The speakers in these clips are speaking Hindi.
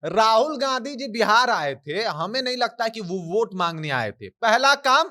राहुल गांधी जी बिहार आए थे, हमें नहीं लगता कि वो वोट मांगने आए थे। पहला काम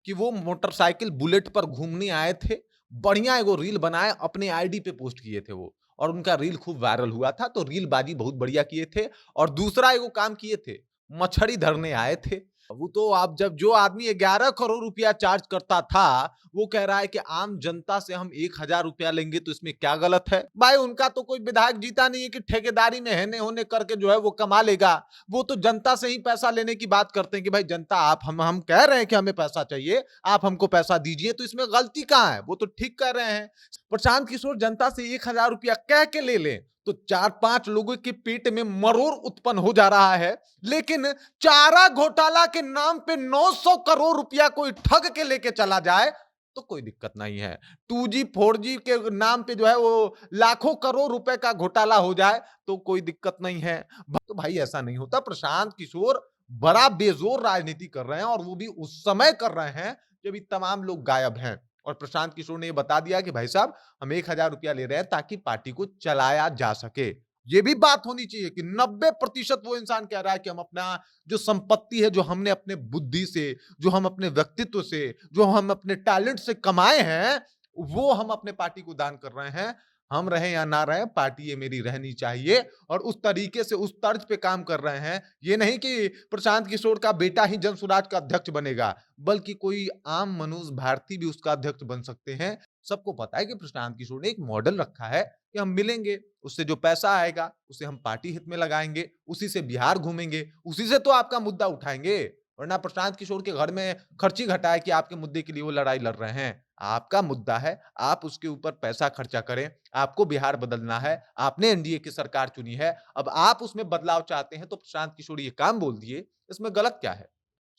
कि वो मोटरसाइकिल बुलेट पर घूमने आए थे, बढ़िया एगो रील बनाए अपने आईडी पे पोस्ट किए थे वो, और उनका रील खूब वायरल हुआ था, तो रील बाजी बहुत बढ़िया किए थे। और दूसरा एगो काम किए थे, मछली धरने आए थे। वो तो आप जब जो आदमी 11 करोड़ रुपया चार्ज करता था, वो कह रहा है कि आम जनता से हम 1,000 रुपया लेंगे तो इसमें क्या गलत है? भाई उनका तो कोई विधायक जीता नहीं है कि ठेकेदारी में हेने होने करके जो है वो कमा लेगा। वो तो जनता से ही पैसा लेने की बात करते हैं कि भाई जनता आप हम कह रहे हैं कि हमें पैसा चाहिए, आप हमको पैसा दीजिए, तो इसमें गलती कहाँ है? वो तो ठीक कह रहे हैं। प्रशांत किशोर जनता से 1,000 रुपया कह के ले लें तो 4-5 लोगों के पेट में मरोड़ उत्पन्न हो जा रहा है, लेकिन चारा घोटाला के नाम पे 900 करोड़ रुपया कोई ठग के लेके चला जाए तो कोई दिक्कत नहीं है। 2G 4G के नाम पे जो है वो लाखों करोड़ रुपए का घोटाला हो जाए तो कोई दिक्कत नहीं है। तो भाई ऐसा नहीं होता। प्रशांत किशोर बड़ा बेजोर राजनीति कर रहे हैं, और वो भी उस समय कर रहे हैं जब ये तमाम लोग गायब हैं। और प्रशांत किशोर ने ये बता दिया कि भाई साहब हम 1,000 रुपया ले रहे हैं ताकि पार्टी को चलाया जा सके। ये भी बात होनी चाहिए कि 90% वो इंसान कह रहा है कि हम अपना जो संपत्ति है, जो हमने अपने बुद्धि से, जो हम अपने व्यक्तित्व से, जो हम अपने टैलेंट से कमाए हैं, वो हम अपने पार्टी को दान कर रहे हैं। हम रहे या ना रहे, पार्टी ये मेरी रहनी चाहिए, और उस तरीके से उस तर्ज पे काम कर रहे हैं। ये नहीं कि प्रशांत किशोर का बेटा ही जन स्वराज का अध्यक्ष बनेगा, बल्कि कोई आम मनुष्य भारती भी उसका अध्यक्ष बन सकते हैं। सबको पता है कि प्रशांत किशोर ने एक मॉडल रखा है कि हम मिलेंगे, उससे जो पैसा आएगा उसे हम पार्टी हित में लगाएंगे, उसी से बिहार घूमेंगे, उसी से तो आपका मुद्दा उठाएंगे। वरना प्रशांत किशोर के घर में खर्ची घटाए कि आपके मुद्दे के लिए वो लड़ाई लड़ रहे हैं। आपका मुद्दा है, आप उसके ऊपर पैसा खर्चा करें। आपको बिहार बदलना है, आपने एनडीए की सरकार चुनी है, अब आप उसमें बदलाव चाहते हैं तो प्रशांत किशोर ये काम बोल दिए, इसमें गलत क्या है?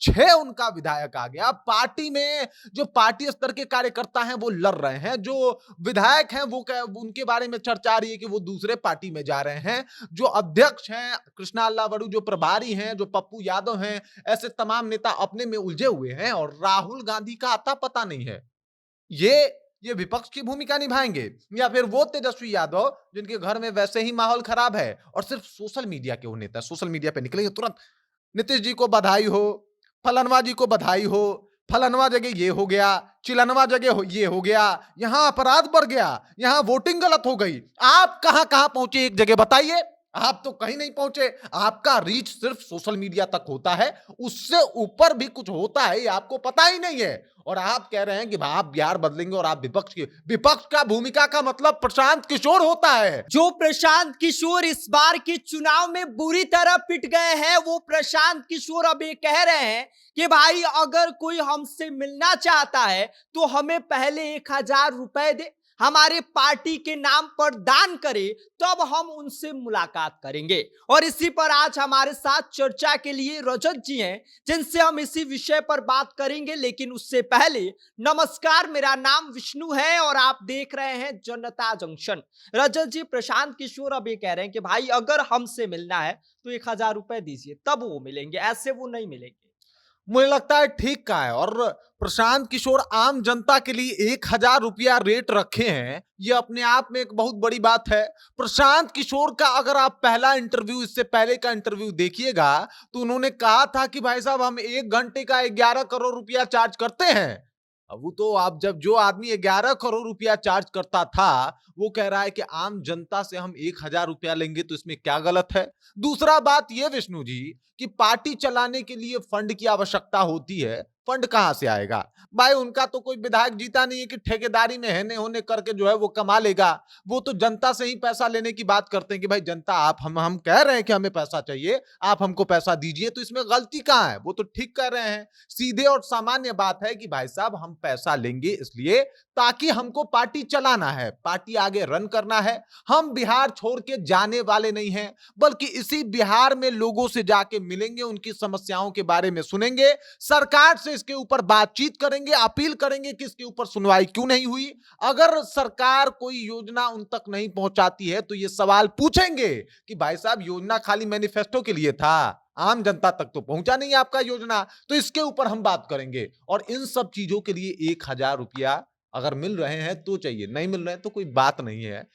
6 उनका विधायक आ गया। पार्टी में जो पार्टी स्तर के कार्यकर्ता हैं वो लड़ रहे हैं, जो विधायक हैं वो उनके बारे में चर्चा आ रही है कि वो दूसरे पार्टी में जा रहे हैं। जो अध्यक्ष हैं कृष्णा अल्लावड़ू, जो प्रभारी हैं, जो पप्पू यादव हैं, ऐसे तमाम नेता अपने में उलझे हुए हैं, और राहुल गांधी का आता पता नहीं है। ये ये विपक्ष की भूमिका निभाएंगे, या फिर वो तेजस्वी यादव जिनके घर में वैसे ही माहौल खराब है और सिर्फ सोशल मीडिया के वो नेता सोशल मीडिया पे निकलेंगे तुरंत, नीतीश जी को बधाई हो, फलनवा जी को बधाई हो, फलनवा जगह ये हो गया, चिलनवा जगह ये हो गया, यहां अपराध बढ़ गया, यहां वोटिंग गलत हो गई। आप कहां कहां पहुंचे एक जगह बताइए। आप तो कहीं नहीं पहुंचे। आपका रीच सिर्फ सोशल मीडिया तक होता है, उससे ऊपर भी कुछ होता है ये आपको पता ही नहीं है। और आप कह रहे हैं कि आप बिहार बदलेंगे, और आप विपक्ष का भूमिका का मतलब प्रशांत किशोर होता है। जो प्रशांत किशोर इस बार के चुनाव में बुरी तरह पिट गए हैं, वो प्रशांत किशोर अब ये कह रहे हैं कि भाई अगर कोई हमसे मिलना चाहता है तो हमें पहले 1,000 रुपए दे, हमारे पार्टी के नाम पर दान करे, तब हम उनसे मुलाकात करेंगे। और इसी पर आज हमारे साथ चर्चा के लिए रजत जी हैं, जिनसे हम इसी विषय पर बात करेंगे। लेकिन उससे पहले नमस्कार, मेरा नाम विष्णु है और आप देख रहे हैं जनता जंक्शन। रजत जी, प्रशांत किशोर अब ये कह रहे हैं कि भाई अगर हमसे मिलना है तो 1,000 रुपए दीजिए तब वो मिलेंगे, ऐसे वो नहीं मिलेंगे। मुझे लगता है ठीक का है। और प्रशांत किशोर आम जनता के लिए 1,000 रुपया रेट रखे हैं, ये अपने आप में एक बहुत बड़ी बात है। प्रशांत किशोर का अगर आप पहला इंटरव्यू, इससे पहले का इंटरव्यू देखिएगा, तो उन्होंने कहा था कि भाई साहब हम 1 घंटे का 11 करोड़ रुपया चार्ज करते हैं। अब वो तो आप जब जो आदमी 11 करोड़ रुपया चार्ज करता था, वो कह रहा है कि आम जनता से हम 1,000 रुपया लेंगे तो इसमें क्या गलत है? दूसरा बात ये विष्णु जी, कि पार्टी चलाने के लिए फंड की आवश्यकता होती है। फंड कहां से आएगा? भाई उनका तो कोई विधायक जीता नहीं है कि ठेकेदारी में हेने होने करके जो है वो कमा लेगा। वो तो जनता से ही पैसा लेने की बात करते हैं कि भाई जनता आप हम कह रहे हैं कि हमें पैसा चाहिए, आप हमको पैसा दीजिए, तो इसमें गलती कहां है? वो तो ठीक कर रहे हैं। सीधे और सामान्य बात है कि भाई साहब हम पैसा लेंगे इसलिए ताकि हमको पार्टी चलाना है, पार्टी आगे रन करना है। हम बिहार छोड़ के जाने वाले नहीं हैं, बल्कि इसी बिहार में लोगों से जाके मिलेंगे, उनकी समस्याओं के बारे में सुनेंगे, सरकार से इसके ऊपर बातचीत करेंगे, अपील करेंगे कि इसके ऊपर सुनवाई क्यों नहीं हुई। अगर सरकार कोई योजना उन तक नहीं पहुंचाती है तो ये सवाल पूछेंगे कि भाई साहब योजना खाली मैनिफेस्टो के लिए था, आम जनता तक तो पहुंचा नहीं आपका योजना, तो इसके ऊपर हम बात करेंगे। और इन सब चीजों के लिए 1,000 रुपया अगर मिल रहे हैं तो चाहिए, नहीं मिल रहे हैं तो कोई बात नहीं है।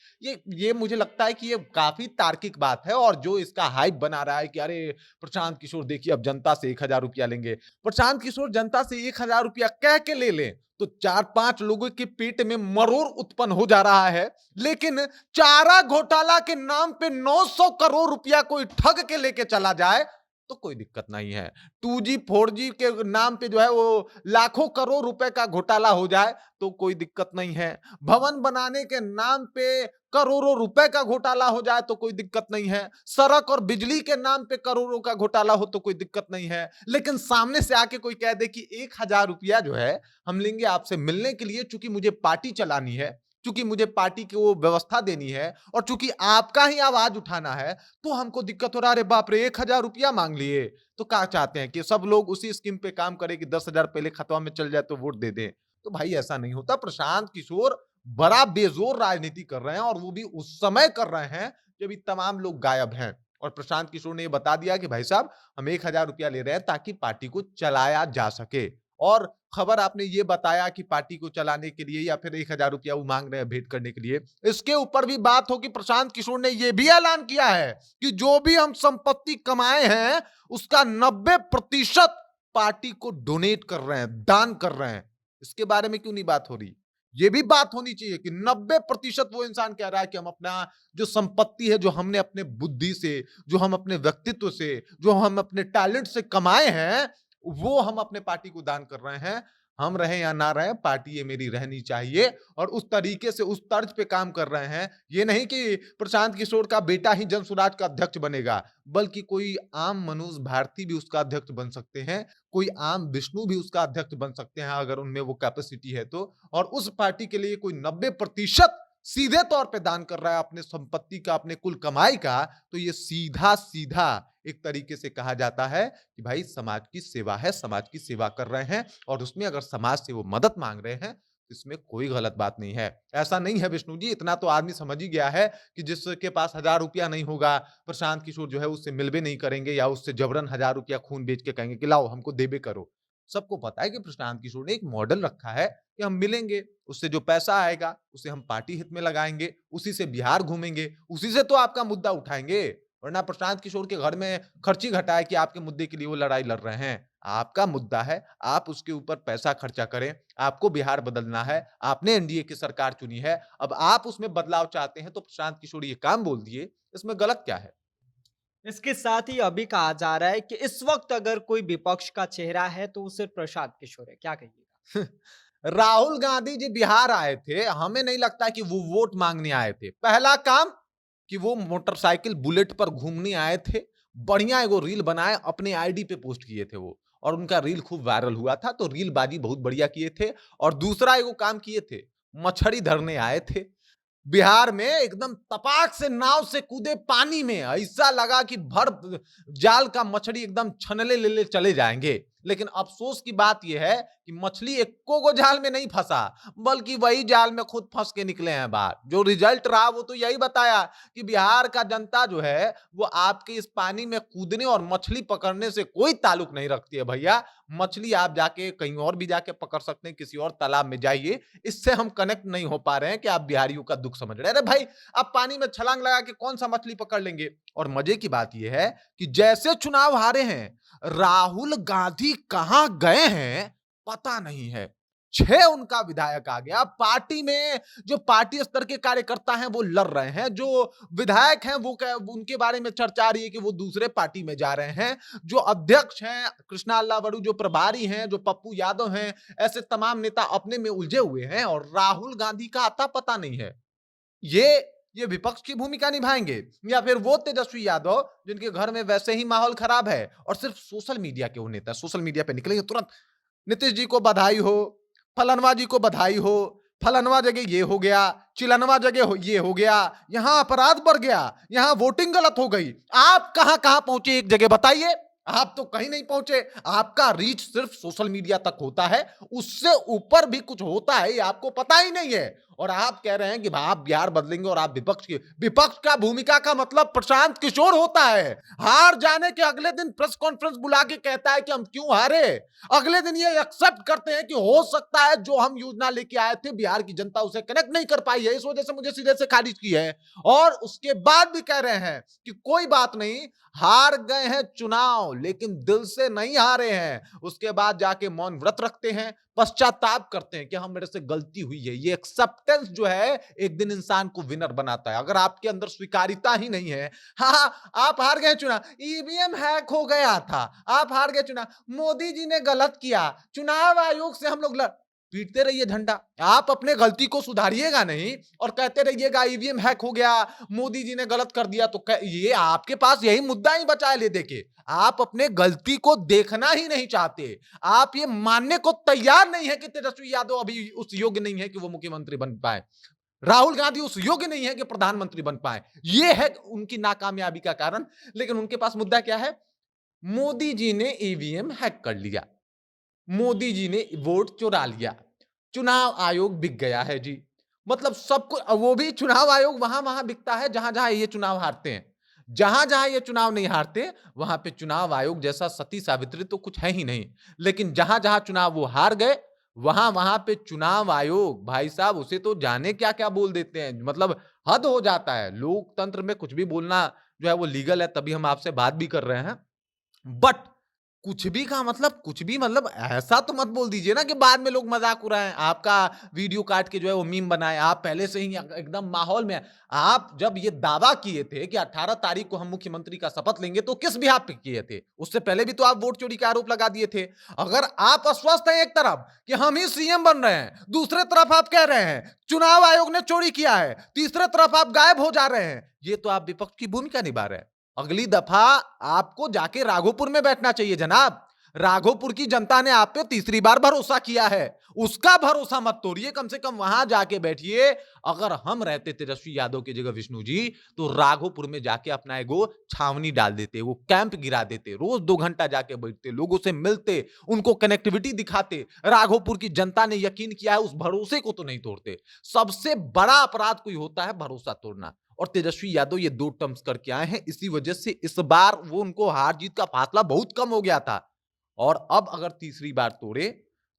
ये मुझे लगता है कि ये काफ़ी तार्किक बात है और जो इसका हाइप बना रहा है कि अरे प्रशांत किशोर देखिए अब जनता से ₹1000 लेंगे। प्रशांत किशोर जनता से ₹1000 कह के ले लें, तो 4-5 लोगों के पेट में मरोड़ उत्पन्न हो जा रहा है। लेकिन चारा घोटाला के नाम पे 900 करोड़ रुपया कोई ठग के लेके चला जाए, तो कोई दिक्कत नहीं है। 2G 4G के नाम पे जो है वो लाखों करोड़ रुपए का घोटाला हो जाए तो कोई दिक्कत नहीं है। भवन बनाने के नाम पे करोड़ों रुपए का घोटाला हो जाए तो कोई दिक्कत नहीं है। सड़क और बिजली के नाम पे करोड़ों का घोटाला हो तो कोई दिक्कत नहीं है। लेकिन सामने से आके कोई कह दे कि 1000 रुपया जो है हम लेंगे आपसे मिलने के लिए, चूंकि मुझे पार्टी चलानी है, चूंकि मुझे पार्टी की वो व्यवस्था देनी है और चूंकि आपका ही आवाज उठाना है, तो हमको दिक्कत हो रहा है। अरे बाप रे, 1000 रुपया मांग लिए। तो क्या चाहते हैं कि सब लोग उसी स्कीम पे काम करें कि 10,000 पहले खतवा में चल जाए तो वोट दे दें? तो भाई ऐसा नहीं होता। प्रशांत किशोर बड़ा बेजोर राजनीति कर रहे हैं और वो भी उस समय कर रहे हैं जब ये तमाम लोग गायब हैं। और प्रशांत किशोर ने ये बता दिया कि भाई साहब हम 1000 रुपया ले रहे हैं ताकि पार्टी को चलाया जा सके। और खबर आपने ये बताया कि पार्टी को चलाने के लिए या फिर 1000 रुपया वो मांग रहे हैं भेंट करने के लिए। इसके ऊपर भी बात हो कि प्रशांत किशोर ने यह भी ऐलान किया है कि जो भी हम संपत्ति कमाए हैं उसका 90% पार्टी को डोनेट कर रहे हैं, दान कर रहे हैं। इसके बारे में क्यों नहीं बात हो रही? ये भी बात होनी चाहिए कि 90% वो इंसान कह रहा है कि हम अपना जो संपत्ति है, जो हमने अपने बुद्धि से, जो हम अपने व्यक्तित्व से, जो हम अपने टैलेंट से कमाए हैं, वो हम अपने पार्टी को दान कर रहे हैं। हम रहे या ना रहे, पार्टी ये मेरी रहनी चाहिए और उस तरीके से, उस तर्ज पे काम कर रहे हैं। ये नहीं कि प्रशांत किशोर का बेटा ही जनसुराज का अध्यक्ष बनेगा, बल्कि कोई आम मनुष्य भारती भी उसका अध्यक्ष बन सकते हैं, कोई आम विष्णु भी उसका अध्यक्ष बन सकते हैं अगर उनमें वो कैपेसिटी है तो। और उस पार्टी के लिए कोई 90% सीधे तौर पे दान कर रहा है अपने संपत्ति का, अपने कुल कमाई का, तो ये सीधा सीधा एक तरीके से कहा जाता है कि भाई समाज की सेवा है, समाज की सेवा कर रहे हैं और उसमें अगर समाज से वो मदद मांग रहे हैं, इसमें कोई गलत बात नहीं है। ऐसा नहीं है विष्णु जी, इतना तो आदमी समझ ही गया है कि जिसके पास 1000 रुपया नहीं होगा, प्रशांत किशोर जो है उससे मिलबे नहीं करेंगे या उससे जबरन 1000 रुपया खून बेच के कहेंगे कि लाओ हमको देबे करो। सबको पता है कि प्रशांत किशोर ने एक मॉडल रखा है कि हम मिलेंगे, उससे जो पैसा आएगा उसे हम पार्टी हित में लगाएंगे, उसी से बिहार घूमेंगे, उसी से तो आपका मुद्दा उठाएंगे। वरना प्रशांत किशोर के घर में खर्ची घटाए कि आपके मुद्दे के लिए वो लड़ाई लड़ रहे हैं। आपका मुद्दा है, आप उसके ऊपर पैसा खर्चा करें। आपको बिहार बदलना है, आपने एनडीए की सरकार चुनी है, अब आप उसमें बदलाव चाहते हैं तो प्रशांत किशोर ये काम बोल दिए, इसमें गलत क्या है? इसके साथ ही अभी कहा जा रहा है कि इस वक्त अगर कोई विपक्ष का चेहरा है तो वो सिर्फ प्रशांत किशोर है। क्या कहिएगा? राहुल गांधी जी बिहार आए थे, हमें नहीं लगता कि वो वोट मांगने आए थे। पहला काम कि वो मोटरसाइकिल बुलेट पर घूमने आए थे, बढ़िया एगो रील बनाए अपने आईडी पे पोस्ट किए थे वो, और उनका रील खूब वायरल हुआ था, तो रील बाजी बहुत बढ़िया किए थे। और दूसरा एगो काम किए थे, मछली धरने आए थे बिहार में, एकदम तपाक से नाव से कूदे पानी में, ऐसा लगा कि भर जाल का मछली एकदम छनले ले ले चले जाएंगे। लेकिन अफसोस की बात यह है कि मछली एको गो जाल में नहीं फंसा, बल्कि वही जाल में खुद फंस के निकले हैं बाहर। जो रिजल्ट रहा वो तो यही बताया कि बिहार का जनता जो है वो आपके इस पानी में कूदने और मछली पकड़ने से कोई ताल्लुक नहीं रखती है भैया। मछली आप जाके कहीं और भी जाके पकड़ सकते हैं, किसी और तालाब में जाइए। इससे हम कनेक्ट नहीं हो पा रहे हैं कि आप बिहारियों का दुख समझ रहे हैं। अरे भाई, आप पानी में छलांग लगा के कौन सा मछली पकड़ लेंगे? और मजे की बात यह है कि जैसे चुनाव हारे हैं, राहुल गांधी कहां गए हैं पता नहीं है। 6 उनका विधायक आ गया। पार्टी में जो पार्टी स्तर के कार्यकर्ता हैं वो लड़ रहे हैं, जो विधायक हैं वो उनके बारे में चर्चा आ रही है कि वो दूसरे पार्टी में जा रहे हैं। जो अध्यक्ष हैं कृष्णा अल्लावड़ू, जो प्रभारी हैं, जो पप्पू यादव हैं, ऐसे तमाम नेता अपने में उलझे हुए हैं और राहुल गांधी का आता पता नहीं है। ये विपक्ष की भूमिका निभाएंगे या फिर वो तेजस्वी यादव जिनके घर में वैसे ही माहौल खराब है और सिर्फ सोशल मीडिया के वो नेता, सोशल मीडिया पे निकलेंगे तुरंत, नीतीश जी को बधाई हो, फलनवा जी को बधाई हो, फलनवा जगह ये हो गया, चिलनवा जगह ये हो गया, यहां अपराध बढ़ गया, यहां वोटिंग गलत हो गई। आप कहां कहां पहुंचे एक जगह बताइए? आप तो कहीं नहीं पहुंचे। आपका रीच सिर्फ सोशल मीडिया तक होता है, उससे ऊपर भी कुछ होता है ये आपको पता ही नहीं है। और आप कह रहे हैं कि आप बिहार बदलेंगे और आप विपक्ष का भूमिका का मतलब प्रशांत किशोर होता है। हार जाने के अगले दिन प्रेस कॉन्फ्रेंस बुला के कहता है कि हम क्यों हारे। अगले दिन ये एक्सेप्ट करते हैं कि हो सकता है जो हम योजना लेके आए थे बिहार की जनता उसे कनेक्ट नहीं कर पाई है, इस वजह से मुझे सिरे से खारिज की है। और उसके बाद भी कह रहे हैं कि कोई बात नहीं, हार गए हैं चुनाव लेकिन दिल से नहीं हारे हैं। उसके बाद जाके मौन व्रत रखते हैं, पश्चाताप करते हैं कि हम मेरे से गलती हुई है। ये एक्सेप्टेंस जो है एक दिन इंसान को विनर बनाता है। अगर आपके अंदर स्वीकारिता ही नहीं है, हाँ आप हार गए चुनाव, ईवीएम हैक हो गया था, आप हार गए चुनाव, मोदी जी ने गलत किया, चुनाव आयोग से हम लोग पीटते रहिए झंडा। आप अपने गलती को सुधारिएगा नहीं और कहते रहिएगा ईवीएम हैक हो गया, मोदी जी ने गलत कर दिया। तो ये आपके पास यही मुद्दा ही बचा है ले देके, आप अपने गलती को देखना ही नहीं चाहते। आप ये मानने को तैयार नहीं है कि तेजस्वी यादव अभी उस योग्य नहीं है कि वो मुख्यमंत्री बन पाए, राहुल गांधी उस योग्य नहीं है कि प्रधानमंत्री बन पाए। ये है उनकी नाकामयाबी का कारण। लेकिन उनके पास मुद्दा क्या है? मोदी जी ने ईवीएम हैक कर लिया, मोदी जी ने वोट चुरा लिया, चुनाव आयोग बिक गया है जी। मतलब सबको, वो भी चुनाव आयोग वहां बिकता है जहां जहां ये चुनाव हारते हैं। जहां जहां ये चुनाव नहीं हारते वहां पे चुनाव आयोग जैसा सती सावित्री तो कुछ है ही नहीं। लेकिन जहां जहां चुनाव वो हार गए वहां वहां पे चुनाव आयोग भाई साहब उसे तो जाने क्या क्या बोल देते हैं। मतलब हद हो जाता है। लोकतंत्र में कुछ भी बोलना जो है वो लीगल है, तभी हम आपसे बात भी कर रहे हैं। बट कुछ भी का मतलब कुछ भी, मतलब ऐसा तो मत बोल दीजिए ना कि बाद में लोग मजाक उड़ाएं, आपका वीडियो काट के जो है वो मीम बनाए। आप पहले से ही एकदम माहौल में हैं। आप जब ये दावा किए थे कि 18 तारीख को हम मुख्यमंत्री का शपथ लेंगे तो किस बिहाफ पे किए थे? उससे पहले भी तो आप वोट चोरी का आरोप लगा दिए थे। अगर आप अस्वस्थ हैं एक तरफ कि हम ही सीएम बन रहे हैं, दूसरे तरफ आप कह रहे हैं चुनाव आयोग ने चोरी किया है, तीसरे तरफ आप गायब हो जा रहे हैं, ये तो आप विपक्ष की भूमिका निभा रहे हैं। अगली दफा आपको जाके राघोपुर में बैठना चाहिए जनाब। राघोपुर की जनता ने आप पे तीसरी बार भरोसा किया है, उसका भरोसा मत तोड़िए, कम से कम वहां जाके बैठिए। अगर हम रहते तेजस्वी यादव की जगह विष्णु जी, तो राघोपुर में जाके अपना एगो छावनी डाल देते, वो कैंप गिरा देते, रोज 2 घंटा जाके बैठते, लोगों से मिलते, उनको कनेक्टिविटी दिखाते। राघोपुर की जनता ने यकीन किया है, उस भरोसे को तो नहीं तोड़ते। सबसे बड़ा अपराध कोई होता है भरोसा तोड़ना, और तेजस्वी यादव ये 2 टर्म्स करके आए हैं। इसी वजह से इस बार वो उनको हार जीत का फासला बहुत कम हो गया था, और अब अगर तीसरी बार तोड़े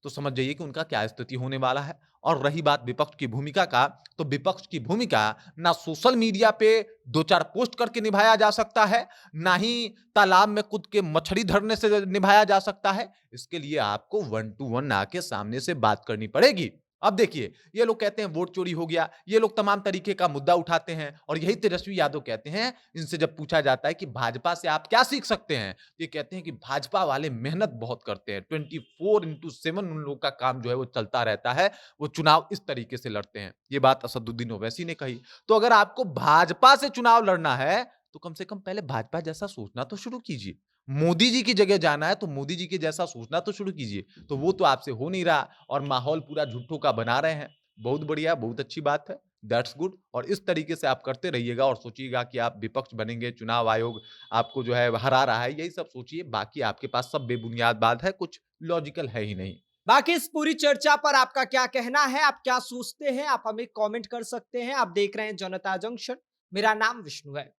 तो समझ जाइए कि उनका क्या स्थिति होने वाला है। और रही बात विपक्ष की भूमिका का, तो विपक्ष की भूमिका ना सोशल मीडिया पे 2-4 पोस्ट करके निभाया जा सकता है, ना ही तालाब में कूद के मछली धरने से निभाया जा सकता है। इसके लिए आपको 1 टू 1 आके सामने से बात करनी पड़ेगी। अब देखिए, ये लोग कहते हैं वोट चोरी हो गया, ये लोग तमाम तरीके का मुद्दा उठाते हैं, और यही तेजस्वी यादव कहते हैं। इनसे जब पूछा जाता है कि भाजपा से आप क्या सीख सकते हैं, ये कहते हैं कि भाजपा वाले मेहनत बहुत करते हैं, 24/7 उन लोगों का काम जो है वो चलता रहता है, वो चुनाव इस तरीके से लड़ते हैं। ये बात असदुद्दीन ओवैसी ने कही। तो अगर आपको भाजपा से चुनाव लड़ना है तो कम से कम पहले भाजपा जैसा सोचना तो शुरू कीजिए। मोदी जी की जगह जाना है तो मोदी जी के जैसा सोचना तो शुरू कीजिए। तो वो तो आपसे हो नहीं रहा, और माहौल पूरा झूठों का बना रहे हैं। बहुत बढ़िया, बहुत अच्छी बात है, दैट्स गुड। और इस तरीके से आप करते रहिएगा और सोचिएगा कि आप विपक्ष बनेंगे, चुनाव आयोग आपको जो है हरा रहा है, यही सब सोचिए। बाकी आपके पास सब बेबुनियाद बात है, कुछ लॉजिकल है ही नहीं। बाकी इस पूरी चर्चा पर आपका क्या कहना है, आप क्या सोचते हैं, आप हमें कमेंट कर सकते हैं। आप देख रहे हैं जनता जंक्शन, मेरा नाम विष्णु है।